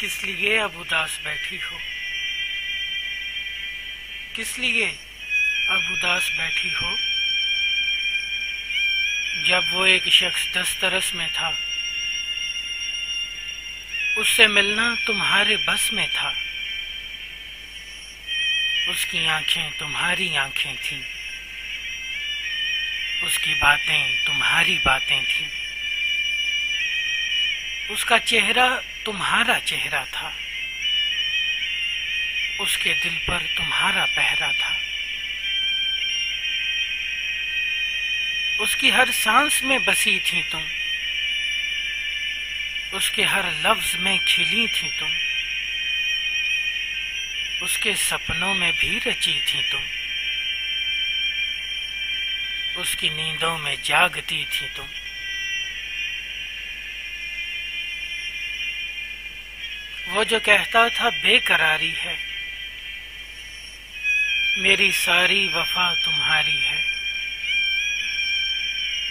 किस लिए अब उदास बैठी हो? किस लिए अब उदास बैठी हो? जब वो एक शख्स दस्तरस में था, उससे मिलना तुम्हारे बस में था। उसकी आंखें तुम्हारी आंखें थीं, उसकी बातें तुम्हारी बातें थीं, उसका चेहरा तुम्हारा चेहरा था, उसके दिल पर तुम्हारा पहरा था। उसकी हर सांस में बसी थी तुम, उसके हर लफ्ज में खिली थी तुम, उसके सपनों में भी रची थी तुम, उसकी नींदों में जागती थी तुम। वो जो कहता था बेकरारी है, मेरी सारी वफा तुम्हारी है,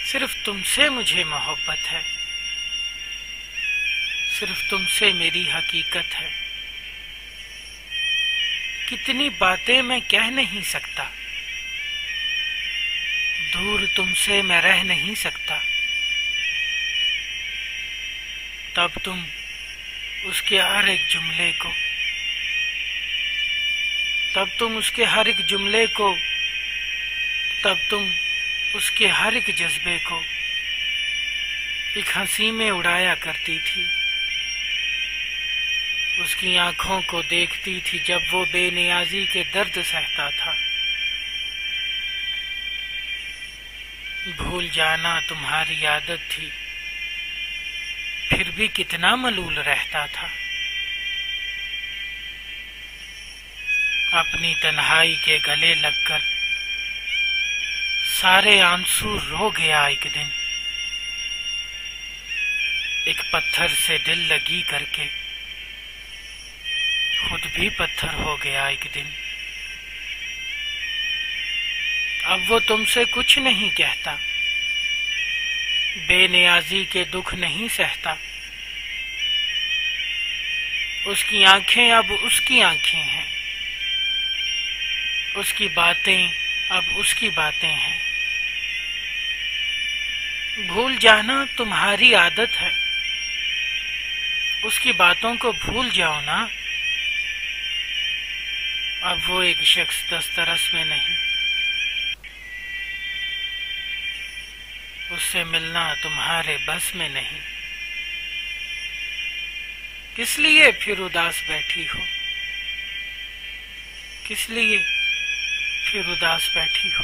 सिर्फ तुमसे मुझे मोहब्बत है, सिर्फ तुमसे मेरी हकीकत है। कितनी बातें मैं कह नहीं सकता, दूर तुमसे मैं रह नहीं सकता। तब तुम उसके हर एक जुमले को, तब तुम उसके हर एक जुमले को, तब तुम उसके हर एक जज्बे को एक हंसी में उड़ाया करती थी। उसकी आंखों को देखती थी जब वो बेनियाजी के दर्द सहता था। भूल जाना तुम्हारी आदत थी, फिर भी कितना मलूल रहता था। अपनी तन्हाई के गले लगकर सारे आंसू रो गया एक दिन। एक पत्थर से दिल लगी करके खुद भी पत्थर हो गया एक दिन। अब वो तुमसे कुछ नहीं कहता, बेनियाजी के दुख नहीं सहता। उसकी आंखें अब उसकी आंखें हैं, उसकी बातें अब उसकी बातें हैं। भूल जाना तुम्हारी आदत है, उसकी बातों को भूल जाओ ना। अब वो एक शख्स दस्तरस में नहीं, उससे मिलना तुम्हारे बस में नहीं। किस लिए फिर उदास बैठी हो? किस लिए फिर उदास बैठी हो?